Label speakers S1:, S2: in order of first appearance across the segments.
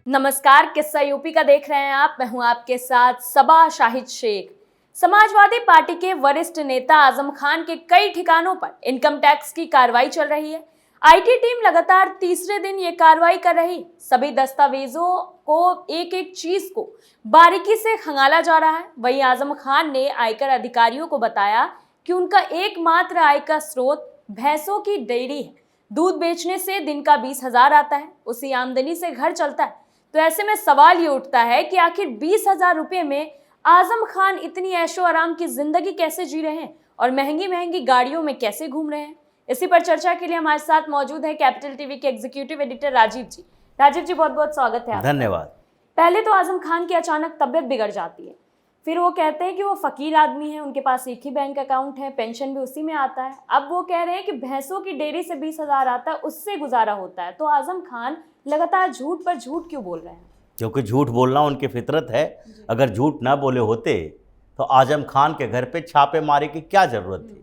S1: नमस्कार, किस्सा यूपी का देख रहे हैं आप। मैं हूं आपके साथ सबा शाहिद शेख। समाजवादी पार्टी के वरिष्ठ नेता आजम खान के कई ठिकानों पर इनकम टैक्स की कार्रवाई चल रही है। आईटी टीम लगातार तीसरे दिन ये कार्रवाई कर रही। सभी दस्तावेजों को एक एक चीज को बारीकी से खंगाला जा रहा है। वहीं आजम खान ने आयकर अधिकारियों को बताया कि उनका एकमात्र आय का स्रोत भैंसों की डेयरी है। दूध बेचने से दिन का 20,000 आता है, उसी आमदनी से घर चलता है। तो ऐसे में सवाल ये उठता है कि आखिर 20,000 रुपये में आजम खान इतनी ऐशो आराम की जिंदगी कैसे जी रहे हैं और महंगी महंगी गाड़ियों में कैसे घूम रहे हैं। इसी पर चर्चा के लिए हमारे साथ मौजूद है कैपिटल टीवी के एग्जीक्यूटिव एडिटर राजीव जी। राजीव जी, बहुत बहुत स्वागत है आपका।
S2: धन्यवाद।
S1: पहले तो आजम खान की अचानक तबियत बिगड़ जाती है, फिर वो कहते हैं कि वो फकीर आदमी है, उनके पास एक ही बैंक अकाउंट है, पेंशन भी उसी में आता है। अब वो कह रहे हैं कि भैंसों की डेयरी से 20,000 आता है, उससे गुजारा होता है। तो आजम खान लगातार झूठ पर झूठ क्यों बोल रहे हैं?
S2: क्योंकि झूठ बोलना उनकी फितरत है। अगर झूठ ना बोले होते तो आजम खान के घर पे छापे मारे की क्या ज़रूरत थी।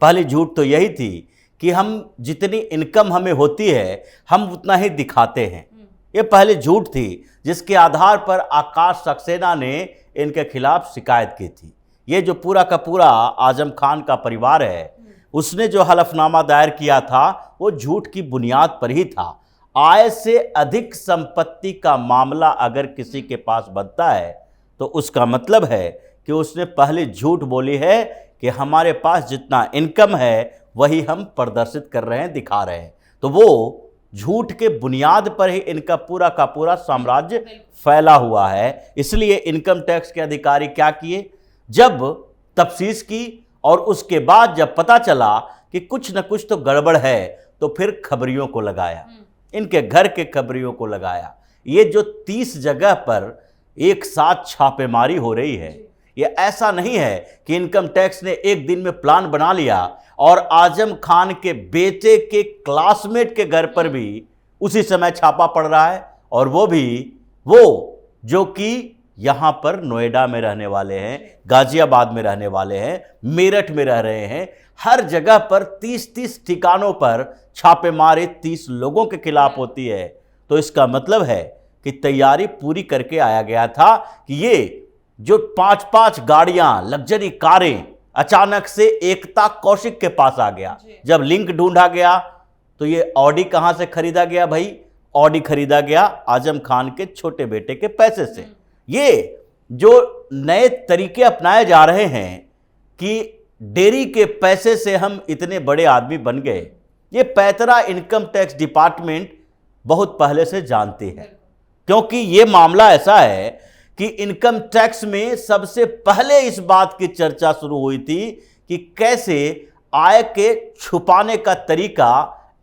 S2: पहली झूठ तो यही थी कि हम जितनी इनकम हमें होती है हम उतना ही दिखाते हैं। ये पहली झूठ थी जिसके आधार पर आकाश सक्सेना ने इनके खिलाफ शिकायत की थी। ये जो पूरा का पूरा आजम खान का परिवार है, उसने जो हलफनामा दायर किया था वो झूठ की बुनियाद पर ही था। आय से अधिक संपत्ति का मामला अगर किसी के पास बनता है तो उसका मतलब है कि उसने पहले झूठ बोली है कि हमारे पास जितना इनकम है वही हम प्रदर्शित कर रहे हैं, दिखा रहे हैं। तो वो झूठ के बुनियाद पर ही इनका पूरा का पूरा साम्राज्य फैला हुआ है। इसलिए इनकम टैक्स के अधिकारी क्या किए, जब तफ्तीश की और उसके बाद जब पता चला कि कुछ न कुछ तो गड़बड़ है तो फिर खबरियों को लगाया, इनके घर के खबरियों को लगाया। ये जो 30 जगह पर एक साथ छापेमारी हो रही है, ये ऐसा नहीं है कि इनकम टैक्स ने एक दिन में प्लान बना लिया और आजम खान के बेटे के क्लासमेट के घर पर भी उसी समय छापा पड़ रहा है। और वो भी वो जो कि यहाँ पर नोएडा में रहने वाले हैं, गाजियाबाद में रहने वाले हैं, मेरठ में रह रहे हैं। हर जगह पर 30-30 ठिकानों पर छापेमारी 30 लोगों के खिलाफ होती है। तो इसका मतलब है कि तैयारी पूरी करके आया गया था कि ये जो 5-5 गाड़ियां, लग्जरी कारें अचानक से एकता कौशिक के पास आ गया। जब लिंक ढूंढा गया तो ये ऑडी कहां से खरीदा गया भाई? ऑडी खरीदा गया आजम खान के छोटे बेटे के पैसे से। ये जो नए तरीके अपनाए जा रहे हैं कि डेयरी के पैसे से हम इतने बड़े आदमी बन गए, ये पैतरा इनकम टैक्स डिपार्टमेंट बहुत पहले से जानती है। क्योंकि ये मामला ऐसा है कि इनकम टैक्स में सबसे पहले इस बात की चर्चा शुरू हुई थी कि कैसे आय के छुपाने का तरीका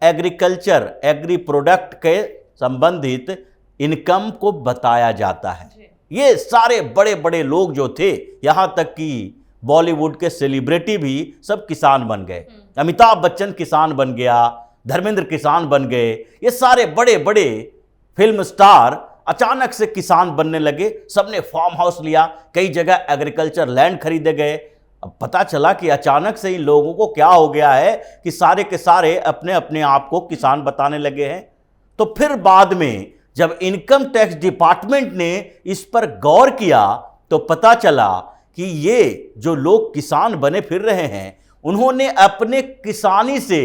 S2: एग्रीकल्चर, एग्री प्रोडक्ट के संबंधित इनकम को बताया जाता है। ये सारे बड़े बड़े लोग जो थे, यहां तक कि बॉलीवुड के सेलिब्रिटी भी सब किसान बन गए। अमिताभ बच्चन किसान बन गया, धर्मेंद्र किसान बन गए। ये सारे बड़े बड़े फिल्म स्टार अचानक से किसान बनने लगे। सबने फार्म हाउस लिया, कई जगह एग्रीकल्चर लैंड खरीदे गए। अब पता चला कि अचानक से इन लोगों को क्या हो गया है कि सारे के सारे अपने अपने आप को किसान बताने लगे हैं। तो फिर बाद में जब इनकम टैक्स डिपार्टमेंट ने इस पर गौर किया तो पता चला कि ये जो लोग किसान बने फिर रहे हैं, उन्होंने अपने किसानी से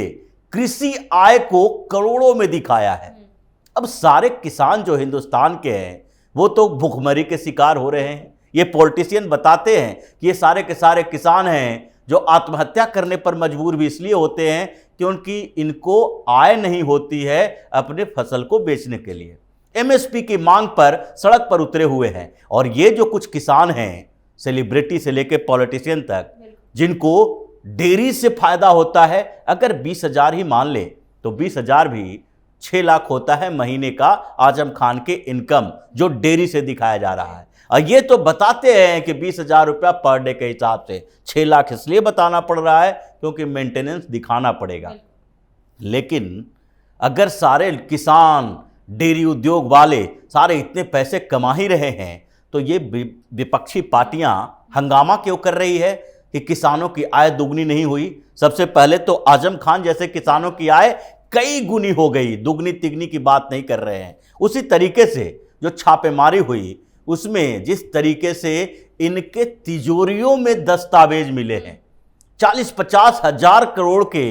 S2: कृषि आय को करोड़ों में दिखाया है। अब सारे किसान जो हिंदुस्तान के हैं वो तो भूखमरी के शिकार हो रहे हैं। ये पॉलिटिशियन बताते हैं कि ये सारे के सारे किसान हैं जो आत्महत्या करने पर मजबूर भी इसलिए होते हैं कि उनकी इनको आय नहीं होती है अपने फसल को बेचने के लिए। एमएसपी की मांग पर सड़क पर उतरे हुए हैं। और ये जो कुछ किसान हैं, सेलिब्रिटी से लेकर पॉलिटिशियन तक, जिनको डेयरी से फायदा होता है, अगर 20,000 ही मान ले तो 20,000 भी 6 लाख होता है महीने का आजम खान के इनकम जो डेयरी से दिखाया जा रहा है। और ये तो बताते हैं कि 20,000 रुपया पर डे के हिसाब से 6 लाख इसलिए बताना पड़ रहा है क्योंकि मेंटेनेंस दिखाना पड़ेगा। लेकिन अगर सारे किसान, डेयरी उद्योग वाले सारे इतने पैसे कमा ही रहे हैं तो ये विपक्षी पार्टियां हंगामा क्यों कर रही है कि किसानों की आय दुगनी नहीं हुई? सबसे पहले तो आजम खान जैसे किसानों की आय कई गुनी हो गई, दुगनी तिगनी की बात नहीं कर रहे हैं। उसी तरीके से जो छापेमारी हुई उसमें जिस तरीके से इनके तिजोरियों में दस्तावेज मिले हैं, 40-50 हजार करोड़ के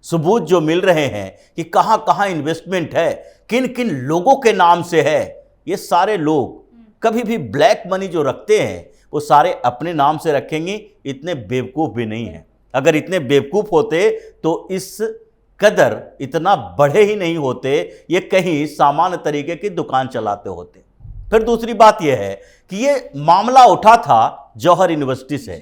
S2: सबूत जो मिल रहे हैं कि कहां कहां इन्वेस्टमेंट है, किन किन लोगों के नाम से है। ये सारे लोग कभी भी ब्लैक मनी जो रखते हैं वो सारे अपने नाम से रखेंगे, इतने बेवकूफ़ भी नहीं हैं। अगर इतने बेवकूफ़ होते तो इस कदर इतना बढ़े ही नहीं होते, ये कहीं सामान्य तरीके की दुकान चलाते होते। फिर दूसरी बात यह है कि ये मामला उठा था जौहर यूनिवर्सिटी से,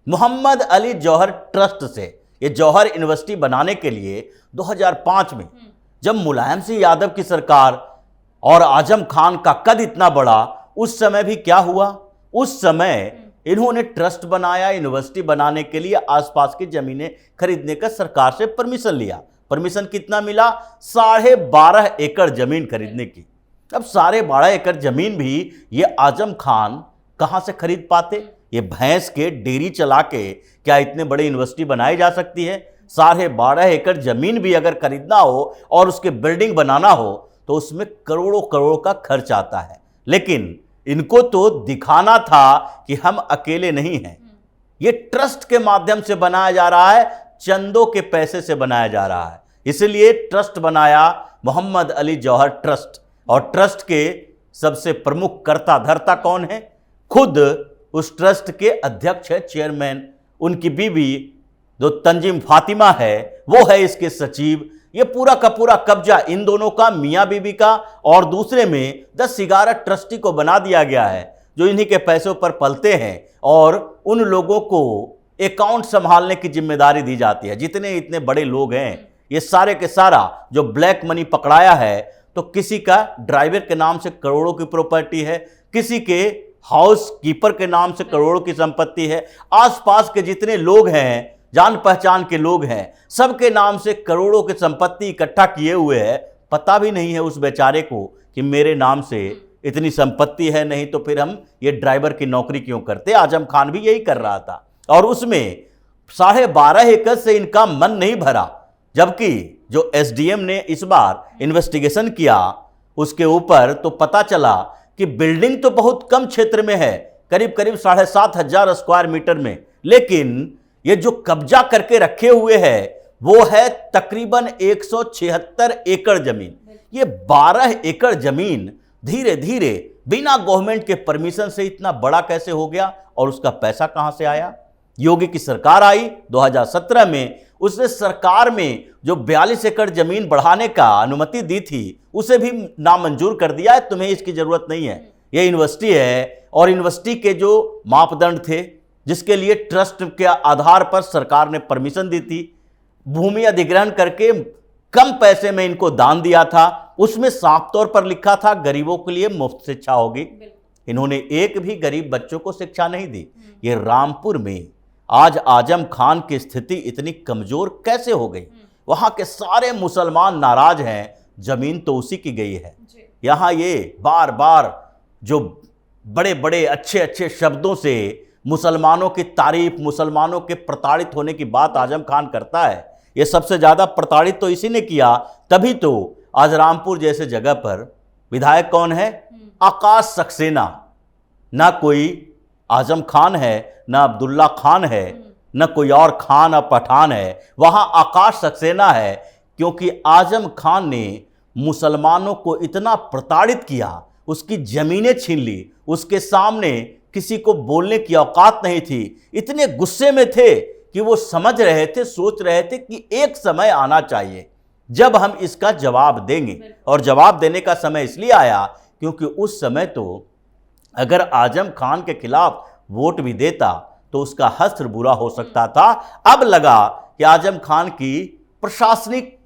S2: मोहम्मद अली जौहर ट्रस्ट से। ये जौहर यूनिवर्सिटी बनाने के लिए 2005 में जब मुलायम सिंह यादव की सरकार और आजम खान का कद इतना बड़ा, उस समय भी क्या हुआ, उस समय इन्होंने ट्रस्ट बनाया यूनिवर्सिटी बनाने के लिए, आसपास की जमीनें खरीदने का सरकार से परमिशन लिया। परमिशन कितना मिला? 12.5 एकड़ जमीन खरीदने की। अब 12.5 एकड़ जमीन भी ये आजम खान कहां से खरीद पाते? ये भैंस के डेयरी चला के क्या इतने बड़े यूनिवर्सिटी बनाई जा सकती है? 12.5 एकड़ जमीन भी अगर खरीदना हो और उसके बिल्डिंग बनाना हो तो उसमें करोड़ों करोड़ का खर्च आता है। लेकिन इनको तो दिखाना था कि हम अकेले नहीं हैं, ये ट्रस्ट के माध्यम से बनाया जा रहा है, चंदों के पैसे से बनाया जा रहा है। इसलिए ट्रस्ट बनाया मोहम्मद अली जौहर ट्रस्ट। और ट्रस्ट के सबसे प्रमुख कर्ता धर्ता कौन है? खुद उस ट्रस्ट के अध्यक्ष है, चेयरमैन, उनकी बीवी जो तंजीम फातिमा है वो है इसके सचिव। ये पूरा का पूरा कब्जा इन दोनों का, मियां बीबी का, और दूसरे में 10-11 ट्रस्टी को बना दिया गया है जो इन्हीं के पैसों पर पलते हैं और उन लोगों को अकाउंट संभालने की जिम्मेदारी दी जाती है। जितने इतने बड़े लोग हैं, ये सारे के सारा जो ब्लैक मनी पकड़ाया है, तो किसी का ड्राइवर के नाम से करोड़ों की प्रॉपर्टी है, किसी के हाउस कीपर के नाम से करोड़ों की संपत्ति है, आसपास के जितने लोग हैं, जान पहचान के लोग हैं, सबके नाम से करोड़ों की संपत्ति इकट्ठा किए हुए है। पता भी नहीं है उस बेचारे को कि मेरे नाम से इतनी संपत्ति है, नहीं तो फिर हम ये ड्राइवर की नौकरी क्यों करते। आजम खान भी यही कर रहा था और उसमें 12.5 एकड़ से इनका मन नहीं भरा। जबकि जो एसडीएम ने इस बार इन्वेस्टिगेशन किया उसके ऊपर, तो पता चला कि बिल्डिंग तो बहुत कम क्षेत्र में है, करीब करीब 7,500 स्क्वायर मीटर में, लेकिन ये जो कब्जा करके रखे हुए है वो है तकरीबन 176 एकड़ जमीन। ये 12 एकड़ जमीन धीरे धीरे बिना गवर्नमेंट के परमिशन से इतना बड़ा कैसे हो गया और उसका पैसा कहां से आया? योगी की सरकार आई 2017 में, उसने सरकार में जो 42 एकड़ जमीन बढ़ाने का अनुमति दी थी उसे भी नामंजूर कर दिया है। तुम्हें इसकी जरूरत नहीं है, यह यूनिवर्सिटी है। और यूनिवर्सिटी के जो मापदंड थे जिसके लिए ट्रस्ट के आधार पर सरकार ने परमिशन दी थी, भूमि अधिग्रहण करके कम पैसे में इनको दान दिया था, उसमें साफ तौर पर लिखा था गरीबों के लिए मुफ्त शिक्षा होगी। इन्होंने एक भी गरीब बच्चों को शिक्षा नहीं दी। ये रामपुर में आज आजम खान की स्थिति इतनी कमजोर कैसे हो गई? वहां के सारे मुसलमान नाराज हैं, जमीन तो उसी की गई है। यहां ये बार बार जो बड़े बड़े अच्छे अच्छे शब्दों से मुसलमानों की तारीफ, मुसलमानों के प्रताड़ित होने की बात आजम खान करता है। ये सबसे ज़्यादा प्रताड़ित तो इसी ने किया, तभी तो आज रामपुर जैसे जगह पर विधायक कौन है? आकाश सक्सेना। ना कोई आजम खान है, ना अब्दुल्ला खान है, न कोई और खान या पठान है, वहाँ आकाश सक्सेना है। क्योंकि आजम खान ने मुसलमानों को इतना प्रताड़ित किया, उसकी ज़मीनें छीन ली, उसके सामने किसी को बोलने की औकात नहीं थी। इतने गुस्से में थे कि वो समझ रहे थे, सोच रहे थे कि एक समय आना चाहिए जब हम इसका जवाब देंगे। और जवाब देने का समय इसलिए आया क्योंकि उस समय तो अगर आजम खान के खिलाफ वोट भी देता तो उसका हश्र बुरा हो सकता था। अब लगा कि आजम खान की प्रशासनिक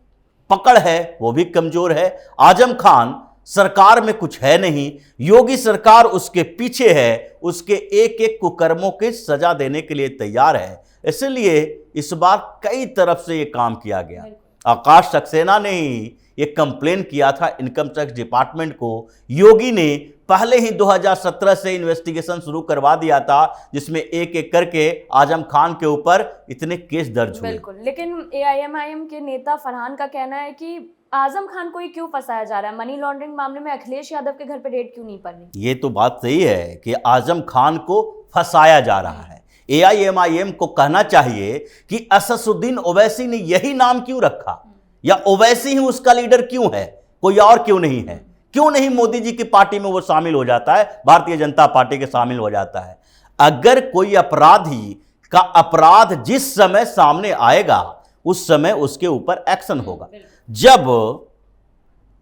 S2: पकड़ है वो भी कमजोर है, आजम खान सरकार में कुछ है नहीं, योगी सरकार उसके पीछे है, उसके एक एक कुकर्मों की सजा देने के लिए तैयार है। इसलिए इस बार कई तरफ से ये काम किया गया। आकाश सक्सेना ने ही ये कंप्लेन किया था इनकम टैक्स डिपार्टमेंट को। योगी ने पहले ही 2017 से इन्वेस्टिगेशन शुरू करवा दिया था जिसमें एक एक करके आजम खान के ऊपर इतने केस दर्ज हुए।
S1: बिल्कुल, लेकिन एआईएमआईएम के नेता फरहान का कहना है कि आजम खान को ही क्यों फंसाया जा रहा है? मनी लॉन्ड्रिंग मामले में अखिलेश यादव के घर पे रेड क्यों नहीं पड़ रही?
S2: ये तो बात सही है कि आजम खान को फंसाया जा रहा है। AIMIM को कहना चाहिए कि असदुद्दीन ओवैसी ने यही नाम क्यों रखा, या ओवैसी ही उसका लीडर क्यों है, कोई और क्यों नहीं है? क्यों नहीं मोदी जी की पार्टी में वो शामिल हो जाता है, भारतीय जनता पार्टी के शामिल हो जाता है? अगर कोई अपराधी का अपराध जिस समय सामने आएगा उस समय उसके ऊपर एक्शन होगा। जब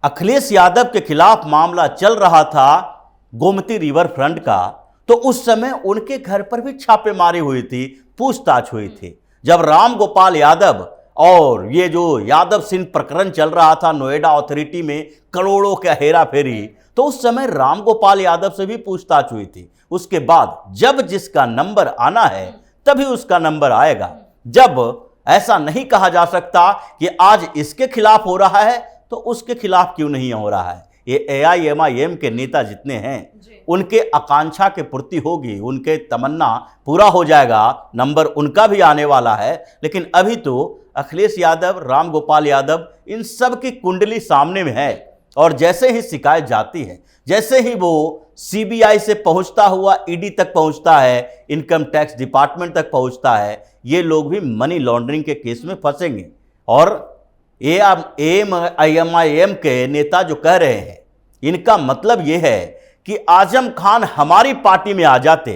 S2: अखिलेश यादव के खिलाफ मामला चल रहा था गोमती रिवर फ्रंट का, तो उस समय उनके घर पर भी छापेमारी हुई थी, पूछताछ हुई थी। जब राम गोपाल यादव और ये जो यादव सिंह प्रकरण चल रहा था नोएडा अथॉरिटी में, करोड़ों का हेरा फेरी, तो उस समय राम गोपाल यादव से भी पूछताछ हुई थी। उसके बाद जब जिसका नंबर आना है तभी उसका नंबर आएगा। जब ऐसा नहीं कहा जा सकता कि आज इसके खिलाफ हो रहा है तो उसके खिलाफ क्यों नहीं हो रहा है। ये AIMIM के नेता जितने हैं उनके आकांक्षा के पूर्ति होगी, उनके तमन्ना पूरा हो जाएगा, नंबर उनका भी आने वाला है। लेकिन अभी तो अखिलेश यादव, राम गोपाल यादव, इन सब की कुंडली सामने में है। और जैसे ही शिकायत जाती है, जैसे ही वो CBI से पहुंचता हुआ ED तक पहुंचता है, इनकम टैक्स डिपार्टमेंट तक पहुंचता है, ये लोग भी मनी लॉन्ड्रिंग के केस में फंसेंगे। और AIMIM के नेता जो कह रहे हैं, इनका मतलब ये है कि आजम खान हमारी पार्टी में आ जाते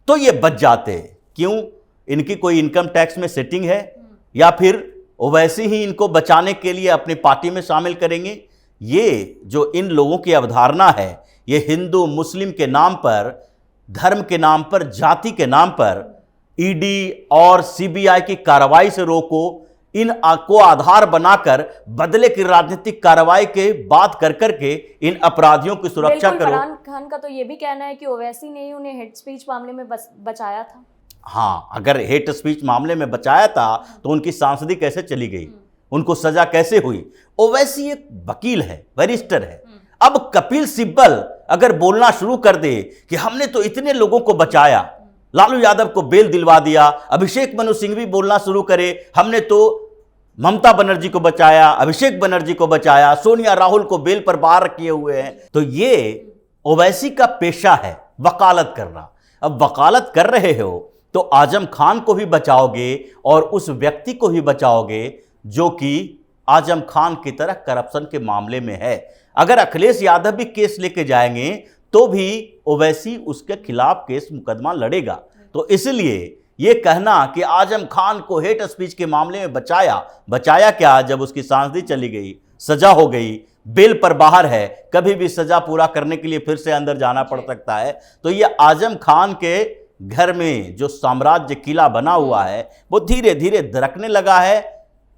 S2: तो ये बच जाते। क्यों? इनकी कोई इनकम टैक्स में सेटिंग है, या फिर वैसे ही इनको बचाने के लिए अपनी पार्टी में शामिल करेंगे? ये जो इन लोगों की अवधारणा है, ये हिंदू मुस्लिम के नाम पर, धर्म के नाम पर, जाति के नाम पर ED और CBI की कार्रवाई से रोको, इन को आधार बनाकर बदले की राजनीतिक कार्रवाई के बात कर करके इन अपराधियों की सुरक्षा करो।
S1: फरहान खान का तो ये भी कहना है कि ओवैसी ने ही उन्हें हेट स्पीच मामले में बचाया था।
S2: हाँ, अगर हेट स्पीच मामले में बचाया था तो उनकी सांसदी कैसे चली गई, उनको सजा कैसे हुई? ओवैसी एक वकील है, बैरिस्टर है। अब कपिल सिब्बल अगर बोलना शुरू कर दे कि हमने तो इतने लोगों को बचाया, लालू यादव को बेल दिलवा दिया, अभिषेक मनु सिंह भी बोलना शुरू करे हमने तो ममता बनर्जी को बचाया, अभिषेक बनर्जी को बचाया, सोनिया राहुल को बेल पर बाहर किए हुए हैं, तो ये ओवैसी का पेशा है वकालत करना। अब वकालत कर रहे हो तो आजम खान को भी बचाओगे और उस व्यक्ति को भी बचाओगे जो कि आजम खान की तरह करप्शन के मामले में है। अगर अखिलेश यादव भी केस लेके जाएंगे तो भी ओवैसी उसके खिलाफ केस मुकदमा लड़ेगा। तो इसलिए ये कहना कि आजम खान को हेट स्पीच के मामले में बचाया क्या? जब उसकी सांसदी चली गई, सजा हो गई, बेल पर बाहर है, कभी भी सजा पूरा करने के लिए फिर से अंदर जाना पड़ सकता है। तो ये आजम खान के घर में जो साम्राज्य किला बना हुआ है वो धीरे धीरे दरकने लगा है।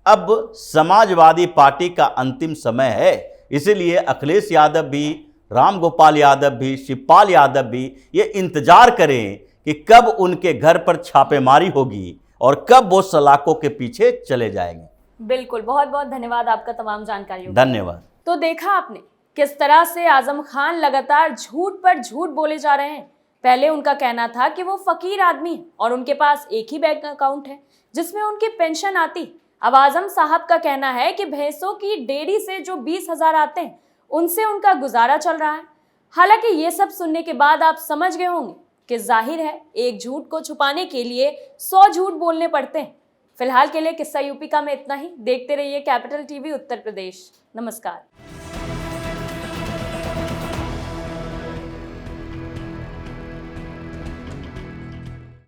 S2: अब समाजवादी पार्टी का अंतिम समय है, इसीलिए अखिलेश यादव भी, राम गोपाल यादव भी, शिवपाल यादव भी ये इंतजार करें कि कब उनके घर पर छापेमारी होगी और कब वो सलाखों के पीछे चले जाएंगे।
S1: बिल्कुल, बहुत बहुत धन्यवाद आपका तमाम जानकारियों।
S2: धन्यवाद।
S1: तो देखा आपने किस तरह से आजम खान लगातार झूठ पर झूठ बोले जा रहे हैं। पहले उनका कहना था कि वो फकीर आदमी है और उनके पास एक ही बैंक अकाउंट है जिसमें उनकी पेंशन आती। अब आजम साहब का कहना है कि भैंसों की डेयरी से जो 20,000 आते हैं उनसे उनका गुजारा चल रहा है। हालांकि ये सब सुनने के बाद आप समझ गए होंगे कि जाहिर है एक झूठ को छुपाने के लिए 100 झूठ बोलने पड़ते हैं। फिलहाल के लिए किस्सा यूपी का में इतना ही। देखते रहिए कैपिटल TV उत्तर प्रदेश। नमस्कार।